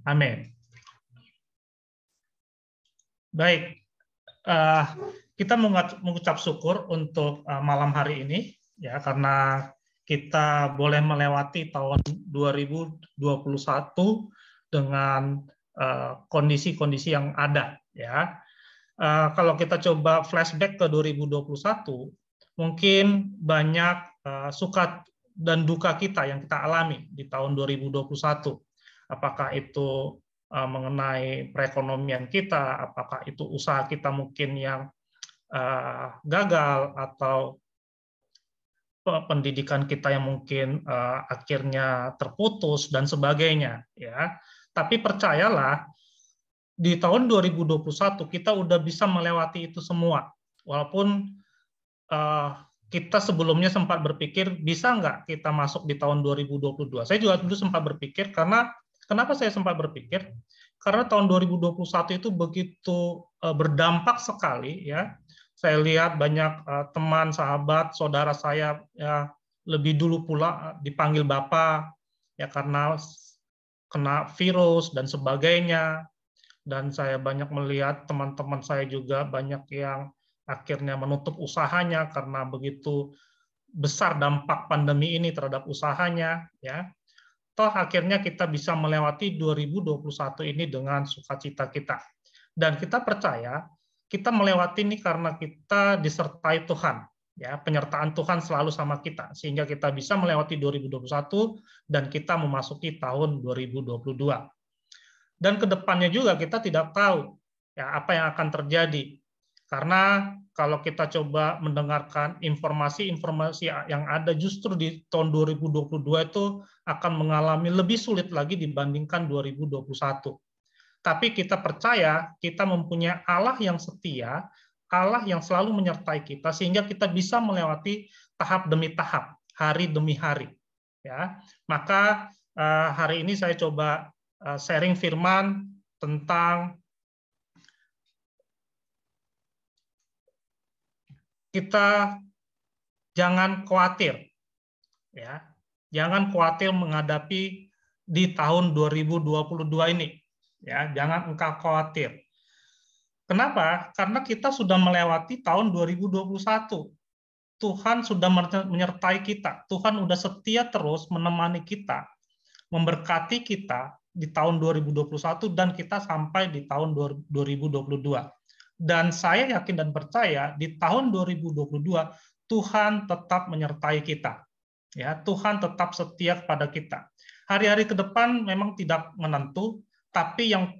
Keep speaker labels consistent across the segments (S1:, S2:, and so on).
S1: Amin. Baik, kita mengucap syukur untuk malam hari ini, ya, karena kita boleh melewati tahun 2021 dengan kondisi-kondisi yang ada, ya. Kalau kita coba flashback ke 2021, mungkin banyak suka dan duka kita yang kita alami di tahun 2021. Apakah itu mengenai perekonomian kita, apakah itu usaha kita mungkin yang gagal, atau pendidikan kita yang mungkin akhirnya terputus dan sebagainya, ya. Tapi percayalah, di tahun 2021 kita udah bisa melewati itu semua. Walaupun kita sebelumnya sempat berpikir bisa nggak kita masuk di tahun 2022. Saya juga dulu sempat berpikir, karena kenapa saya sempat berpikir? Karena tahun 2021 itu begitu berdampak sekali, ya. Saya lihat banyak teman, sahabat, saudara saya, ya, lebih dulu pula dipanggil Bapak, ya, karena kena virus dan sebagainya. Dan saya banyak melihat teman-teman saya juga banyak yang akhirnya menutup usahanya karena begitu besar dampak pandemi ini terhadap usahanya, ya. Toh akhirnya kita bisa melewati 2021 ini dengan sukacita kita. Dan kita percaya kita melewati ini karena kita disertai Tuhan, ya. Penyertaan Tuhan selalu sama kita sehingga kita bisa melewati 2021 dan kita memasuki tahun 2022. Dan kedepannya juga kita tidak tahu, ya, apa yang akan terjadi. Karena kalau kita coba mendengarkan informasi-informasi yang ada, justru di tahun 2022 itu akan mengalami lebih sulit lagi dibandingkan 2021. Tapi kita percaya kita mempunyai Allah yang setia, Allah yang selalu menyertai kita, sehingga kita bisa melewati tahap demi tahap, hari demi hari. Ya, maka hari ini saya coba sharing firman tentang kita jangan khawatir, ya, jangan khawatir menghadapi di tahun 2022 ini, ya, jangan engkau khawatir. Kenapa? Karena kita sudah melewati tahun 2021. Tuhan sudah menyertai kita, Tuhan sudah setia terus menemani kita, memberkati kita di tahun 2021 dan kita sampai di tahun 2022. Dan saya yakin dan percaya di tahun 2022 Tuhan tetap menyertai kita. Ya, Tuhan tetap setia kepada kita. Hari-hari ke depan memang tidak menentu, tapi yang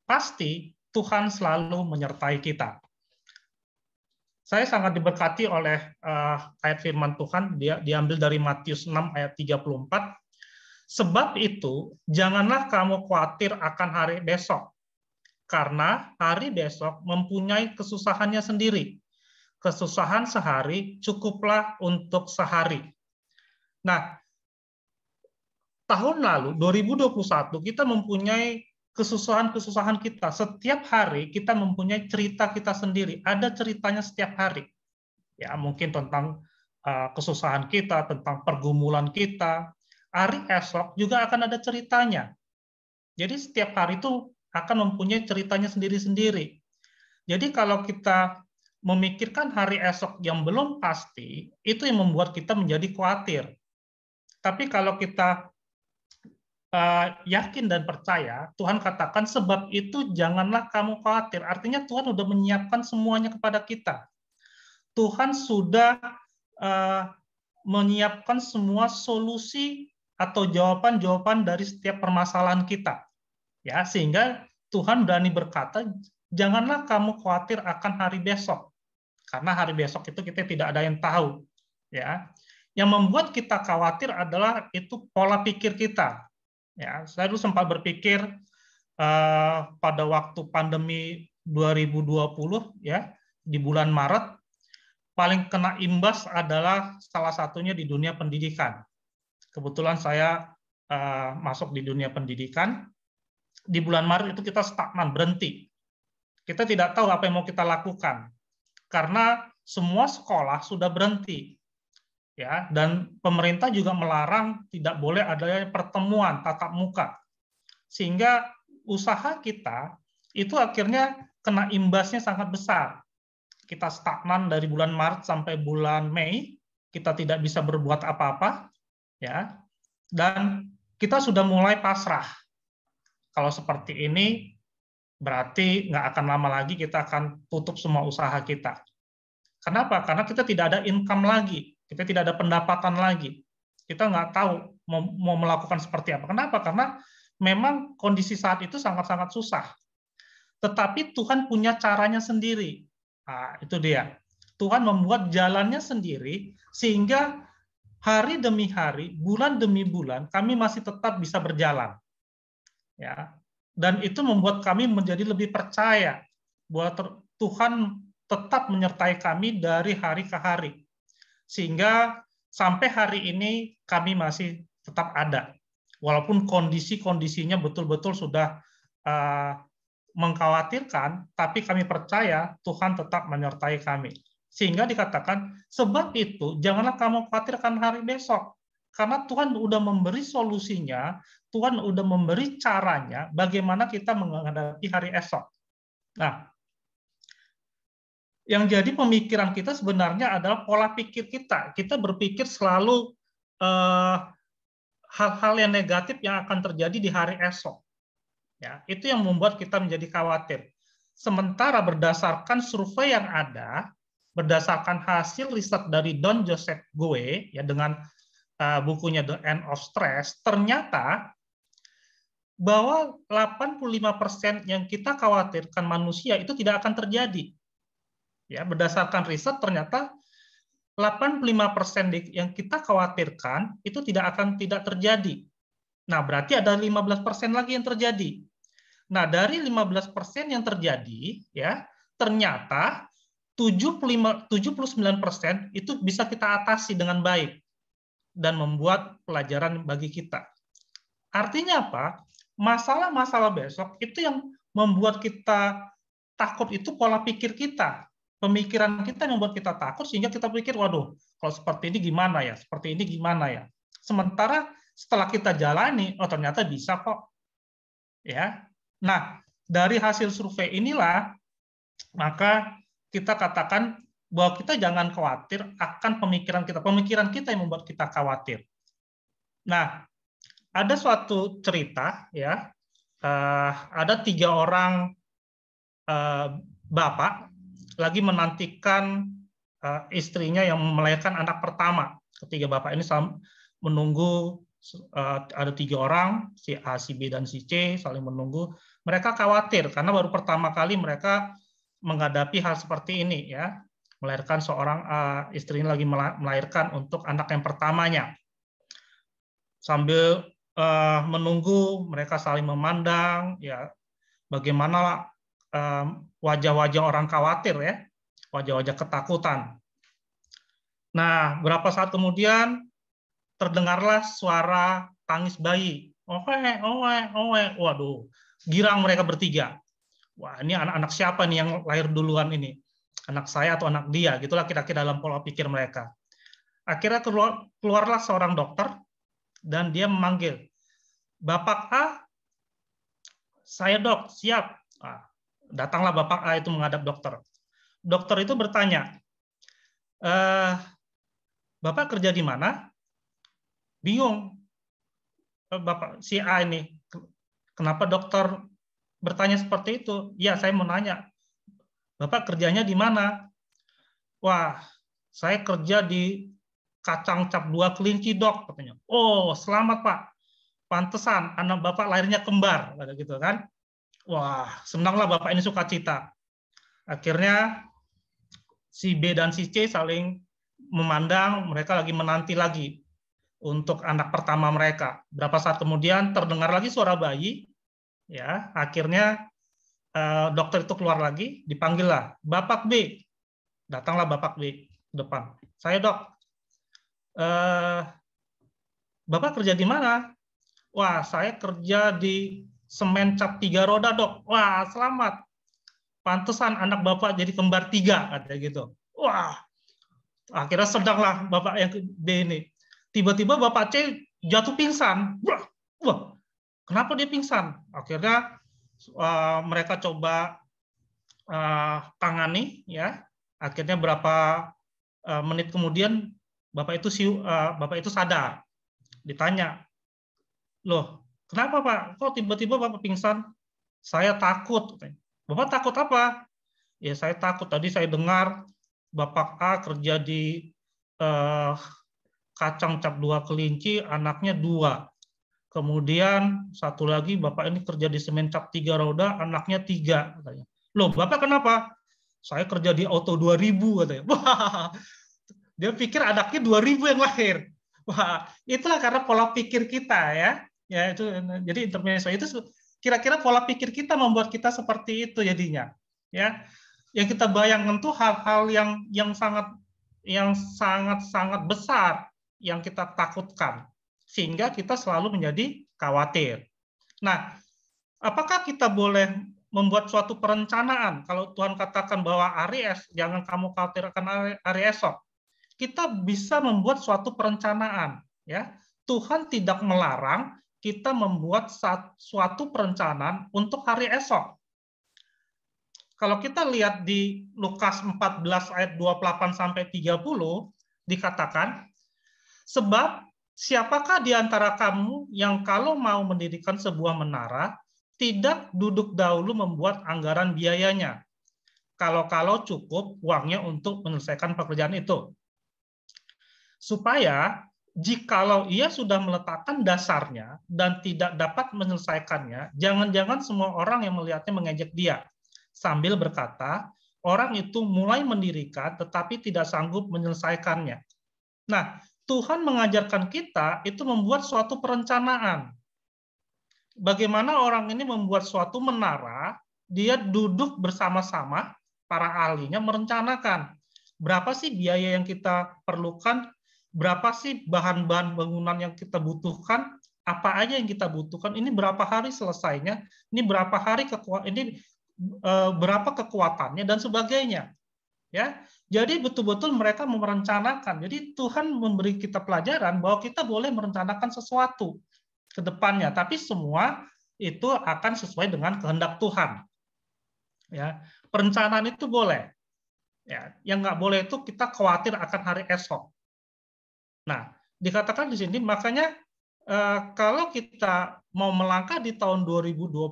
S1: pasti Tuhan selalu menyertai kita. Saya sangat diberkati oleh ayat firman Tuhan, dia diambil dari Matius 6 ayat 34. Sebab itu, janganlah kamu khawatir akan hari besok, karena hari besok mempunyai kesusahannya sendiri. Kesusahan sehari cukuplah untuk sehari. Nah, tahun lalu, 2021, kita mempunyai kesusahan-kesusahan kita. Setiap hari kita mempunyai cerita kita sendiri. Ada ceritanya setiap hari. Ya, mungkin tentang kesusahan kita, tentang pergumulan kita. Hari esok juga akan ada ceritanya. Jadi setiap hari itu akan mempunyai ceritanya sendiri-sendiri. Jadi kalau kita memikirkan hari esok yang belum pasti, itu yang membuat kita menjadi khawatir. Tapi kalau kita yakin dan percaya, Tuhan katakan, sebab itu janganlah kamu khawatir. Artinya Tuhan sudah menyiapkan semuanya kepada kita. Tuhan sudah menyiapkan semua solusi atau jawaban-jawaban dari setiap permasalahan kita. Ya, sehingga Tuhan berani berkata, janganlah kamu khawatir akan hari besok. Karena hari besok itu kita tidak ada yang tahu. Ya. Yang membuat kita khawatir adalah itu pola pikir kita. Ya, saya dulu sempat berpikir pada waktu pandemi 2020, ya, di bulan Maret, paling kena imbas adalah salah satunya di dunia pendidikan. Kebetulan saya masuk di dunia pendidikan. Di bulan Maret itu kita stagnan, berhenti. Kita tidak tahu apa yang mau kita lakukan karena semua sekolah sudah berhenti. Ya, dan pemerintah juga melarang tidak boleh adanya pertemuan tatap muka. Sehingga usaha kita itu akhirnya kena imbasnya sangat besar. Kita stagnan dari bulan Maret sampai bulan Mei, kita tidak bisa berbuat apa-apa, ya, dan kita sudah mulai pasrah. Kalau seperti ini, berarti nggak akan lama lagi kita akan tutup semua usaha kita. Kenapa? Karena kita tidak ada income lagi, kita tidak ada pendapatan lagi. Kita nggak tahu mau melakukan seperti apa. Kenapa? Karena memang kondisi saat itu sangat-sangat susah. Tetapi Tuhan punya caranya sendiri. Nah, itu dia. Tuhan membuat jalannya sendiri, sehingga hari demi hari, bulan demi bulan, kami masih tetap bisa berjalan. Ya, dan itu membuat kami menjadi lebih percaya bahwa Tuhan tetap menyertai kami dari hari ke hari, sehingga sampai hari ini kami masih tetap ada, walaupun kondisinya betul-betul sudah mengkhawatirkan, tapi kami percaya Tuhan tetap menyertai kami, sehingga dikatakan, sebab itu janganlah kamu khawatirkan hari besok, karena Tuhan sudah memberi solusinya, Tuhan sudah memberi caranya bagaimana kita menghadapi hari esok. Nah, yang jadi pemikiran kita sebenarnya adalah pola pikir kita. Kita berpikir selalu hal-hal yang negatif yang akan terjadi di hari esok. Ya, itu yang membuat kita menjadi khawatir. Sementara berdasarkan survei yang ada, berdasarkan hasil riset dari Don Joseph Goe, ya, dengan bukunya The End of Stress, ternyata bahwa 85% yang kita khawatirkan manusia itu tidak akan terjadi. Ya, berdasarkan riset ternyata 85% yang kita khawatirkan itu tidak terjadi. Nah, berarti ada 15% lagi yang terjadi. Nah, dari 15% yang terjadi, ya, ternyata 79% itu bisa kita atasi dengan baik dan membuat pelajaran bagi kita. Artinya apa? Masalah-masalah besok itu yang membuat kita takut itu pola pikir kita. Pemikiran kita yang membuat kita takut sehingga kita pikir, waduh, kalau seperti ini gimana ya? Seperti ini gimana ya? Sementara setelah kita jalani, oh ternyata bisa kok. Ya. Nah, dari hasil survei inilah maka kita katakan bahwa kita jangan khawatir akan pemikiran kita. Pemikiran kita yang membuat kita khawatir. Nah, ada suatu cerita, ya, ada 3 orang bapak lagi menantikan istrinya yang melahirkan anak pertama. Ketiga bapak ini menunggu, ada 3 orang, si A, si B, dan si C saling menunggu. Mereka khawatir karena baru pertama kali mereka menghadapi hal seperti ini, ya, melahirkan seorang istrinya lagi melahirkan untuk anak yang pertamanya. Sambil menunggu, mereka saling memandang, ya, bagaimana wajah-wajah orang khawatir, ya, wajah-wajah ketakutan. Nah, berapa saat kemudian terdengarlah suara tangis bayi. Owe, owe, owe. Waduh, girang mereka bertiga. Wah, ini anak-anak siapa nih yang lahir duluan ini? Anak saya atau anak dia? Gitulah kira-kira dalam pola pikir mereka. Akhirnya keluarlah seorang dokter dan dia memanggil, Bapak A, saya dok, siap. Nah, datanglah Bapak A itu menghadap dokter. Dokter itu bertanya, Bapak kerja di mana? Bingung. Bapak si A ini, kenapa dokter bertanya seperti itu? Ya, saya mau nanya, Bapak kerjanya di mana? Wah, saya kerja di Kacang Cap 2 Kelinci, dok, katanya. Oh, selamat Pak. Pantesan anak Bapak lahirnya kembar, kata gitu kan. Wah, senanglah Bapak ini sukacita. Akhirnya si B dan si C saling memandang, mereka lagi menanti lagi untuk anak pertama mereka. Berapa saat kemudian terdengar lagi suara bayi, ya. Akhirnya dokter itu keluar lagi, dipanggillah, Bapak B. Datanglah Bapak B ke depan. Saya dok, Bapak kerja di mana? Wah, saya kerja di semen cap 3 roda, dok. Wah, selamat. Pantesan anak Bapak jadi kembar 3, katanya gitu. Wah, akhirnya sedanglah Bapak yang B ini. Tiba-tiba Bapak C jatuh pingsan. Wah, kenapa dia pingsan? Akhirnya mereka coba tangani, ya. Akhirnya berapa menit kemudian bapak itu sadar. Ditanya, loh, kenapa Pak? Kok tiba-tiba Bapak pingsan? Saya takut. Bapak takut apa? Ya saya takut tadi saya dengar Bapak A kerja di kacang cap 2 kelinci, anaknya 2. Kemudian satu lagi Bapak ini kerja di semen cap 3 roda, anaknya 3. Katanya. Loh, Bapak kenapa? Saya kerja di Auto 2000 katanya. Wah, dia pikir anaknya 2000 yang lahir. Wah, itulah karena pola pikir kita, ya. Ya itu, jadi intermezzo itu kira-kira pola pikir kita membuat kita seperti itu jadinya, ya. Yang kita bayangkan tuh hal-hal yang sangat besar yang kita takutkan, sehingga kita selalu menjadi khawatir. Nah, apakah kita boleh membuat suatu perencanaan? Kalau Tuhan katakan bahwa Aries, jangan kamu khawatirkan hari esok, kita bisa membuat suatu perencanaan, ya. Tuhan tidak melarang kita membuat suatu perencanaan untuk hari esok. Kalau kita lihat di Lukas 14 ayat 28 sampai 30 dikatakan, sebab siapakah di antara kamu yang kalau mau mendirikan sebuah menara tidak duduk dahulu membuat anggaran biayanya, kalau cukup uangnya untuk menyelesaikan pekerjaan itu, supaya jikalau ia sudah meletakkan dasarnya dan tidak dapat menyelesaikannya, jangan-jangan semua orang yang melihatnya mengejek dia, sambil berkata, orang itu mulai mendirikan tetapi tidak sanggup menyelesaikannya. Nah, Tuhan mengajarkan kita itu membuat suatu perencanaan. Bagaimana orang ini membuat suatu menara, dia duduk bersama-sama, para ahlinya merencanakan berapa sih biaya yang kita perlukan, berapa sih bahan-bahan bangunan yang kita butuhkan, apa aja yang kita butuhkan, ini berapa hari selesainya, ini berapa hari berapa kekuatannya dan sebagainya, ya. Jadi betul-betul mereka merencanakan. Jadi Tuhan memberi kita pelajaran bahwa kita boleh merencanakan sesuatu ke depannya, tapi semua itu akan sesuai dengan kehendak Tuhan, ya. Perencanaan itu boleh. Ya, yang nggak boleh itu kita khawatir akan hari esok. Nah, dikatakan di sini, makanya kalau kita mau melangkah di tahun 2022,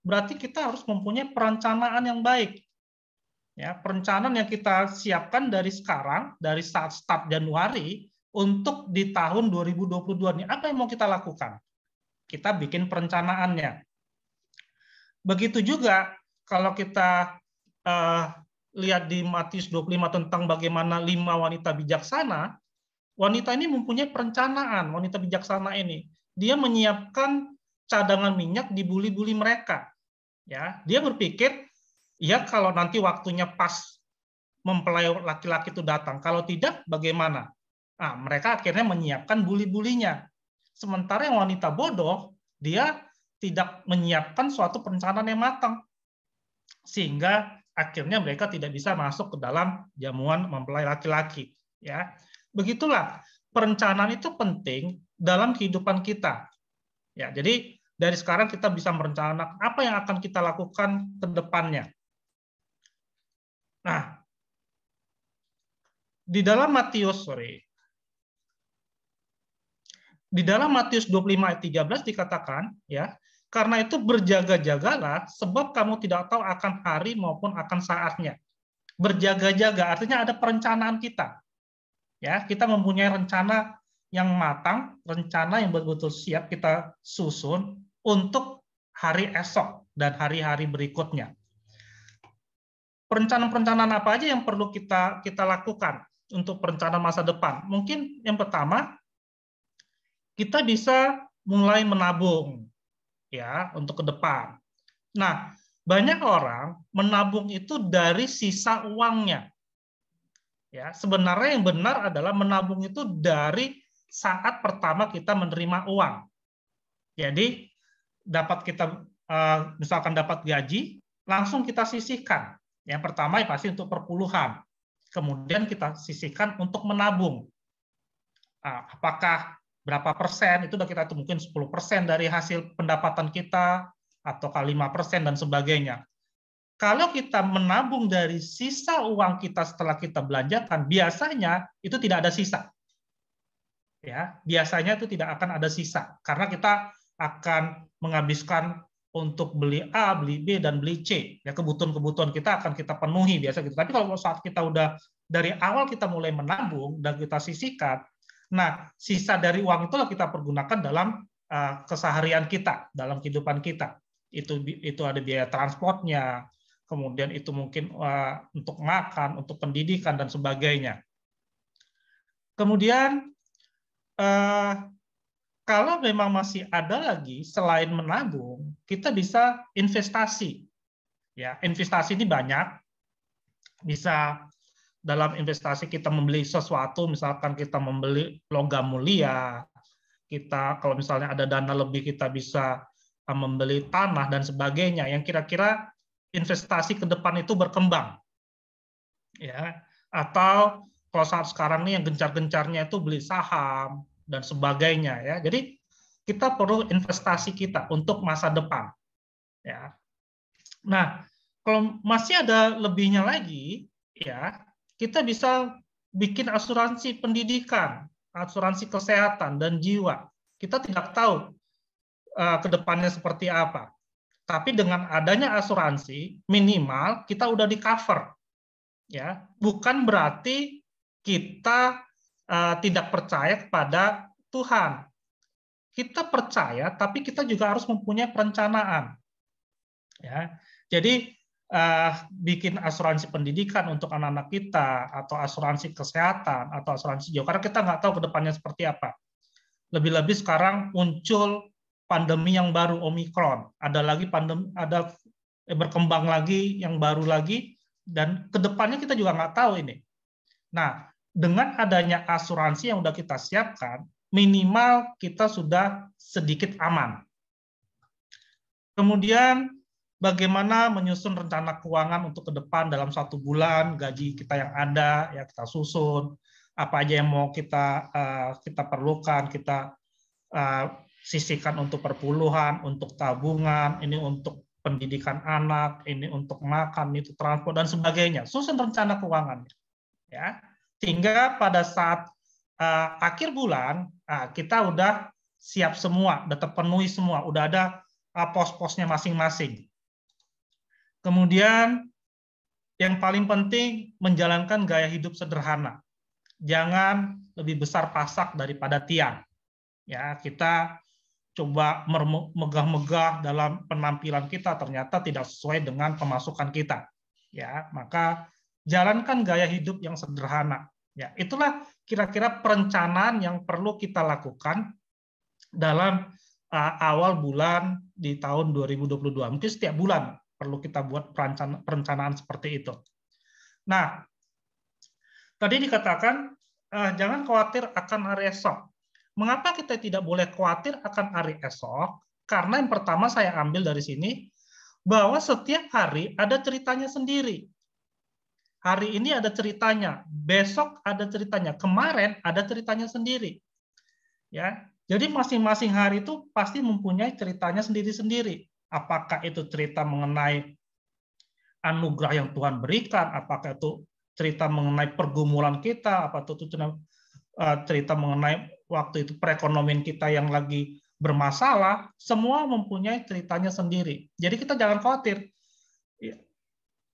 S1: berarti kita harus mempunyai perencanaan yang baik. Ya, perencanaan yang kita siapkan dari sekarang, dari saat start Januari, untuk di tahun 2022 ini, apa yang mau kita lakukan? Kita bikin perencanaannya. Begitu juga kalau kita lihat di Matius 25 tentang bagaimana 5 wanita bijaksana, wanita ini mempunyai perencanaan, wanita bijaksana ini. Dia menyiapkan cadangan minyak di buli-buli mereka. Ya, dia berpikir, ya kalau nanti waktunya pas mempelai laki-laki itu datang, kalau tidak bagaimana? Nah, mereka akhirnya menyiapkan buli-bulinya. Sementara yang wanita bodoh, dia tidak menyiapkan suatu perencanaan yang matang. Sehingga akhirnya mereka tidak bisa masuk ke dalam jamuan mempelai laki-laki, ya. Begitulah, perencanaan itu penting dalam kehidupan kita, ya. Jadi dari sekarang kita bisa merencanakan apa yang akan kita lakukan ke depannya. Nah, di dalam Matius 25 ayat 13 dikatakan, ya, karena itu berjaga-jagalah, sebab kamu tidak tahu akan hari maupun akan saatnya. Berjaga-jaga artinya ada perencanaan kita. Ya, kita mempunyai rencana yang matang, rencana yang betul-betul siap kita susun untuk hari esok dan hari-hari berikutnya. Perencanaan-perencanaan apa aja yang perlu kita lakukan untuk perencanaan masa depan? Mungkin yang pertama, kita bisa mulai menabung, ya, untuk ke depan. Nah, banyak orang menabung itu dari sisa uangnya. Ya, sebenarnya yang benar adalah menabung itu dari saat pertama kita menerima uang. Jadi misalkan dapat gaji, langsung kita sisihkan. Yang pertama ya pasti untuk perpuluhan. Kemudian kita sisihkan untuk menabung. Apakah berapa persen, itu sudah kita hitung, mungkin 10% dari hasil pendapatan kita, atau 5% dan sebagainya. Kalau kita menabung dari sisa uang kita setelah kita belanjakan, biasanya itu tidak ada sisa. Ya, biasanya itu tidak akan ada sisa karena kita akan menghabiskan untuk beli A, beli B, dan beli C. Ya, kebutuhan-kebutuhan kita akan kita penuhi biasa gitu. Tapi kalau saat kita udah dari awal kita mulai menabung dan kita sisihkan, nah sisa dari uang itulah kita pergunakan dalam keseharian kita, dalam kehidupan kita. Itu ada biaya transportnya, kemudian itu mungkin untuk makan, untuk pendidikan dan sebagainya. Kemudian kalau memang masih ada lagi selain menabung, kita bisa investasi. Ya, investasi ini banyak. Bisa dalam investasi kita membeli sesuatu, misalkan kita membeli logam mulia, kita kalau misalnya ada dana lebih kita bisa membeli tanah dan sebagainya yang kira-kira investasi ke depan itu berkembang. Ya, atau kalau saat sekarang nih yang gencar-gencarnya itu beli saham dan sebagainya ya. Jadi kita perlu investasi kita untuk masa depan. Ya. Nah, kalau masih ada lebihnya lagi, ya kita bisa bikin asuransi pendidikan, asuransi kesehatan dan jiwa. Kita tidak tahu ke depannya seperti apa. Tapi dengan adanya asuransi, minimal kita udah di cover. Ya, bukan berarti kita tidak percaya kepada Tuhan. Kita percaya, tapi kita juga harus mempunyai perencanaan. Ya, jadi bikin asuransi pendidikan untuk anak-anak kita, atau asuransi kesehatan, atau asuransi jiwa, karena kita nggak tahu ke depannya seperti apa. Lebih-lebih sekarang muncul pandemi yang baru, Omikron. Ada lagi pandemi, ada berkembang lagi yang baru lagi, dan ke depannya kita juga nggak tahu ini. Nah, dengan adanya asuransi yang sudah kita siapkan, minimal kita sudah sedikit aman. Kemudian, bagaimana menyusun rencana keuangan untuk ke depan dalam 1 bulan, gaji kita yang ada, ya kita susun, apa aja yang mau kita perlukan, kita sisihkan untuk perpuluhan, untuk tabungan, ini untuk pendidikan anak, ini untuk makan, itu transport dan sebagainya. Susun rencana keuangan, ya, sehingga pada saat akhir bulan kita udah siap semua, udah terpenuhi semua, udah ada pos-posnya masing-masing. Kemudian yang paling penting menjalankan gaya hidup sederhana. Jangan lebih besar pasak daripada tiang. Ya, kita coba megah-megah dalam penampilan kita ternyata tidak sesuai dengan pemasukan kita. Ya, maka jalankan gaya hidup yang sederhana. Ya, itulah kira-kira perencanaan yang perlu kita lakukan dalam awal bulan di tahun 2022. Mungkin setiap bulan perlu kita buat perencanaan seperti itu. Nah, tadi dikatakan jangan khawatir akan hari esok. Mengapa kita tidak boleh khawatir akan hari esok? Karena yang pertama saya ambil dari sini, bahwa setiap hari ada ceritanya sendiri. Hari ini ada ceritanya, besok ada ceritanya, kemarin ada ceritanya sendiri. Ya, jadi masing-masing hari itu pasti mempunyai ceritanya sendiri-sendiri. Apakah itu cerita mengenai anugerah yang Tuhan berikan, apakah itu cerita mengenai pergumulan kita, apa itu cerita mengenai waktu itu perekonomian kita yang lagi bermasalah, semua mempunyai ceritanya sendiri. Jadi kita jangan khawatir.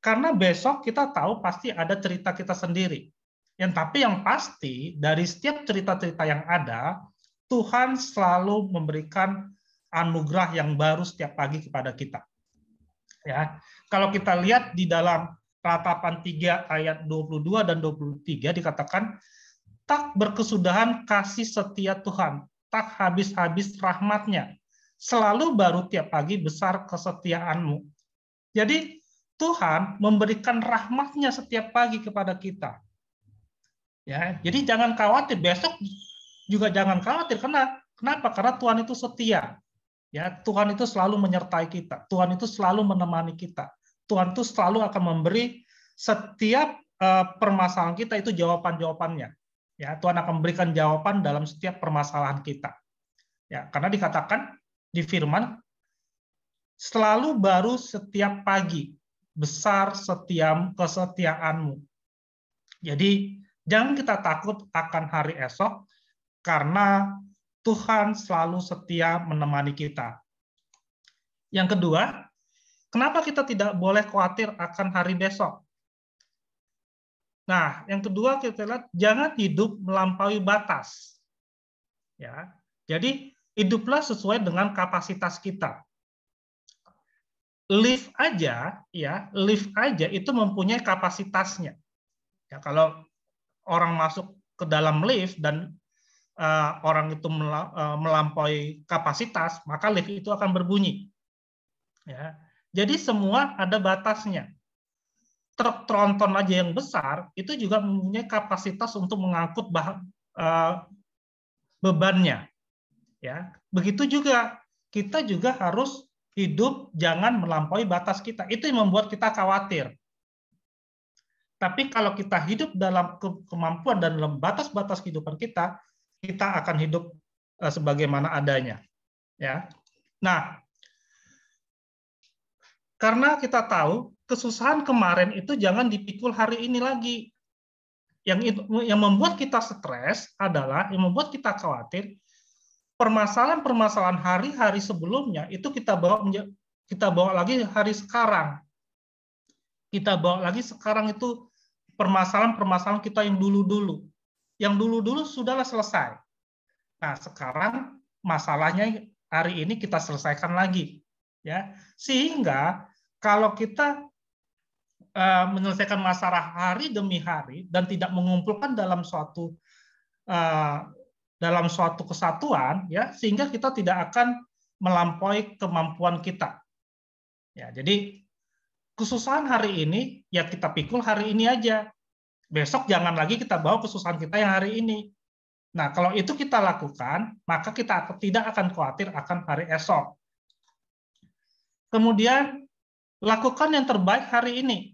S1: Karena besok kita tahu pasti ada cerita kita sendiri. Tapi yang pasti, dari setiap cerita-cerita yang ada, Tuhan selalu memberikan anugerah yang baru setiap pagi kepada kita. Ya, kalau kita lihat di dalam Ratapan 3 ayat 22 dan 23 dikatakan, tak berkesudahan kasih setia Tuhan, tak habis-habis rahmat-Nya, selalu baru tiap pagi besar kesetiaan-Mu. Jadi Tuhan memberikan rahmat-Nya setiap pagi kepada kita. Ya, jadi jangan khawatir, besok juga jangan khawatir. Kenapa? Karena Tuhan itu setia. Ya, Tuhan itu selalu menyertai kita. Tuhan itu selalu menemani kita. Tuhan itu selalu akan memberi setiap permasalahan kita itu jawaban-jawabannya. Ya, Tuhan akan memberikan jawaban dalam setiap permasalahan kita. Ya, karena dikatakan di firman, Selalu baru setiap pagi, besar kesetiaanmu. Jadi jangan kita takut akan hari esok, karena Tuhan selalu setia menemani kita. Yang kedua, kenapa kita tidak boleh khawatir akan hari besok? Nah, yang kedua kita lihat, jangan hidup melampaui batas. Ya, jadi hiduplah sesuai dengan kapasitas kita. Lift aja, itu mempunyai kapasitasnya. Ya, kalau orang masuk ke dalam lift dan orang itu melampaui kapasitas, maka lift itu akan berbunyi. Ya, jadi semua ada batasnya. Truk tronton aja yang besar itu juga mempunyai kapasitas untuk mengangkut bebannya. Ya, begitu juga kita juga harus hidup jangan melampaui batas kita. Itu yang membuat kita khawatir. Tapi kalau kita hidup dalam kemampuan dan dalam batas-batas kehidupan kita, kita akan hidup sebagaimana adanya. Ya. Nah, karena kita tahu kesusahan kemarin itu jangan dipikul hari ini lagi. Yang membuat kita stres adalah, yang membuat kita khawatir, permasalahan-permasalahan hari-hari sebelumnya itu kita bawa lagi hari sekarang. Kita bawa lagi sekarang itu permasalahan-permasalahan kita yang dulu-dulu. Yang dulu-dulu sudahlah selesai. Nah, sekarang masalahnya hari ini kita selesaikan lagi. Ya, sehingga kalau kita menyelesaikan masalah hari demi hari dan tidak mengumpulkan dalam suatu kesatuan, ya, sehingga kita tidak akan melampaui kemampuan kita. Ya, jadi kesusahan hari ini ya kita pikul hari ini aja. Besok jangan lagi kita bawa kesusahan kita yang hari ini. Nah, kalau itu kita lakukan, maka kita tidak akan khawatir akan hari esok. Kemudian lakukan yang terbaik hari ini.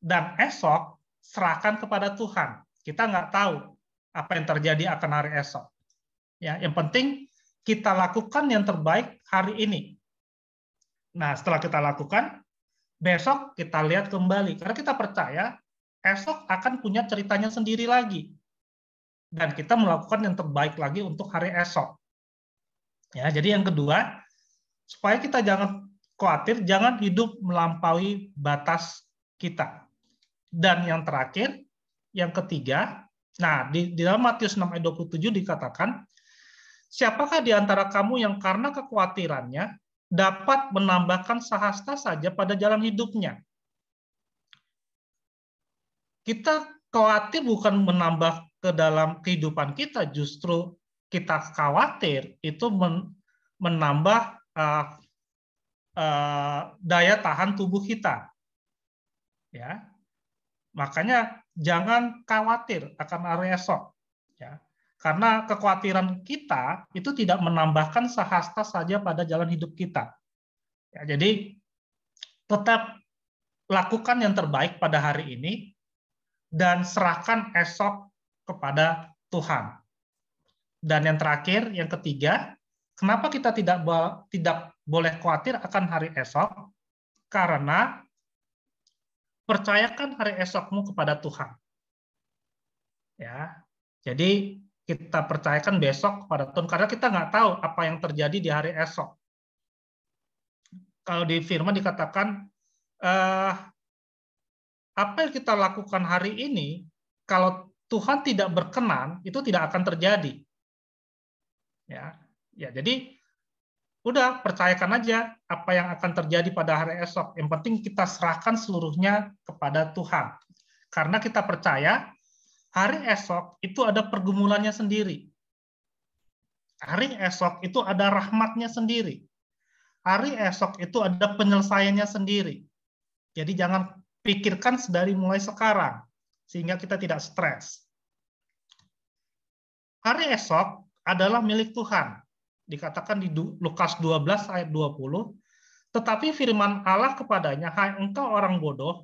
S1: Dan esok serahkan kepada Tuhan. Kita nggak tahu apa yang terjadi akan hari esok. Ya, yang penting kita lakukan yang terbaik hari ini. Nah, setelah kita lakukan, besok kita lihat kembali. Karena kita percaya esok akan punya ceritanya sendiri lagi. Dan kita melakukan yang terbaik lagi untuk hari esok. Ya, jadi yang kedua, supaya kita jangan khawatir, jangan hidup melampaui batas kita. Dan yang terakhir, yang ketiga, nah di dalam Matius 6 ayat 27 dikatakan, siapakah di antara kamu yang karena kekhawatirannya dapat menambahkan sehasta saja pada jalan hidupnya? Kita khawatir bukan menambah ke dalam kehidupan kita, justru kita khawatir itu menambah daya tahan tubuh kita. Ya. Makanya jangan khawatir akan hari esok, ya. Karena kekhawatiran kita itu tidak menambahkan sehasta saja pada jalan hidup kita. Ya, jadi tetap lakukan yang terbaik pada hari ini dan serahkan esok kepada Tuhan. Dan yang terakhir, yang ketiga, kenapa kita tidak boleh khawatir akan hari esok? Karena percayakan hari esokmu kepada Tuhan. Ya, jadi kita percayakan besok kepada Tuhan karena kita nggak tahu apa yang terjadi di hari esok. Kalau di firman dikatakan apa yang kita lakukan hari ini, kalau Tuhan tidak berkenan, itu tidak akan terjadi. Ya, jadi udah percayakan aja apa yang akan terjadi pada hari esok. Yang penting kita serahkan seluruhnya kepada Tuhan. Karena kita percaya hari esok itu ada pergumulannya sendiri. Hari esok itu ada rahmatnya sendiri. Hari esok itu ada penyelesaiannya sendiri. Jadi jangan pikirkan dari mulai sekarang, sehingga kita tidak stres. Hari esok adalah milik Tuhan. Dikatakan di Lukas 12 ayat 20, tetapi firman Allah kepadanya, hai engkau orang bodoh,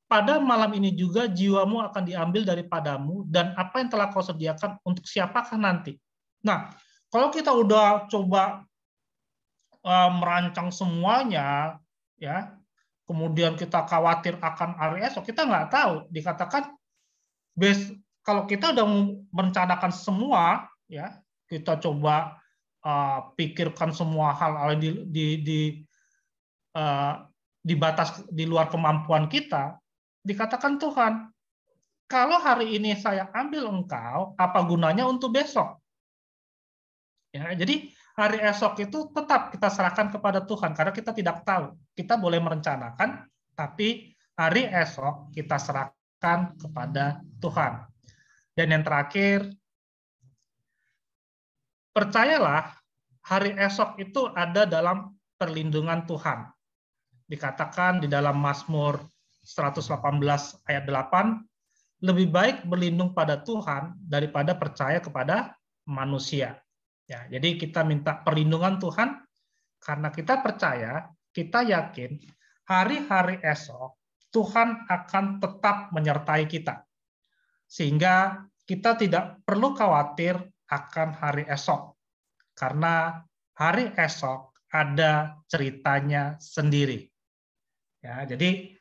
S1: pada malam ini juga jiwamu akan diambil daripadamu, dan apa yang telah kau sediakan untuk siapakah nanti? Nah, kalau kita udah coba merancang semuanya, ya, kemudian kita khawatir akan hari esok, kita nggak tahu. Dikatakan, kalau kita udah merencanakan semua, ya, kita coba pikirkan semua hal-hal di batas di luar kemampuan kita, dikatakan Tuhan, kalau hari ini saya ambil engkau, apa gunanya untuk besok? Ya, jadi hari esok itu tetap kita serahkan kepada Tuhan karena kita tidak tahu. Kita boleh merencanakan, tapi hari esok kita serahkan kepada Tuhan. Dan yang terakhir, percayalah hari esok itu ada dalam perlindungan Tuhan. Dikatakan di dalam Mazmur 118 ayat 8, lebih baik berlindung pada Tuhan daripada percaya kepada manusia. Ya, jadi kita minta perlindungan Tuhan karena kita percaya, kita yakin hari-hari esok Tuhan akan tetap menyertai kita. Sehingga kita tidak perlu khawatir akan hari esok. Karena hari esok ada ceritanya sendiri. Ya, jadi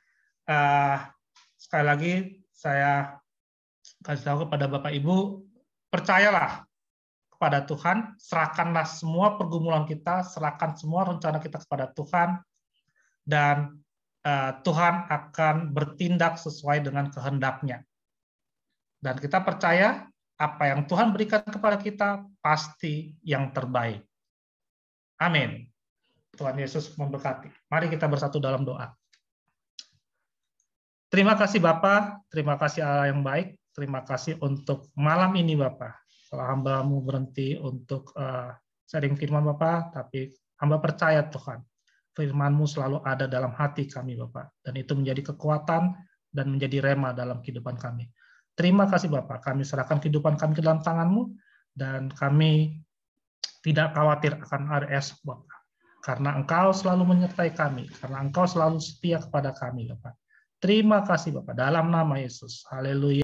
S1: sekali lagi saya kasih tahu kepada Bapak Ibu, percayalah kepada Tuhan, serahkanlah semua pergumulan kita, serahkan semua rencana kita kepada Tuhan, dan Tuhan akan bertindak sesuai dengan kehendak-Nya. Dan kita percaya apa yang Tuhan berikan kepada kita pasti yang terbaik. Amin. Tuhan Yesus memberkati. Mari kita bersatu dalam doa. Terima kasih Bapa, terima kasih Allah yang baik, terima kasih untuk malam ini Bapa. Kalau hamba-Mu berhenti untuk sharing firman Bapa, tapi hamba percaya Tuhan, firman-Mu selalu ada dalam hati kami Bapa, dan itu menjadi kekuatan dan menjadi rema dalam kehidupan kami. Terima kasih Bapa, kami serahkan kehidupan kami ke dalam tangan-Mu, dan kami tidak khawatir akan hari esok Bapa, karena Engkau selalu menyertai kami, karena Engkau selalu setia kepada kami Bapa. Terima kasih Bapa, dalam nama Yesus. Haleluya.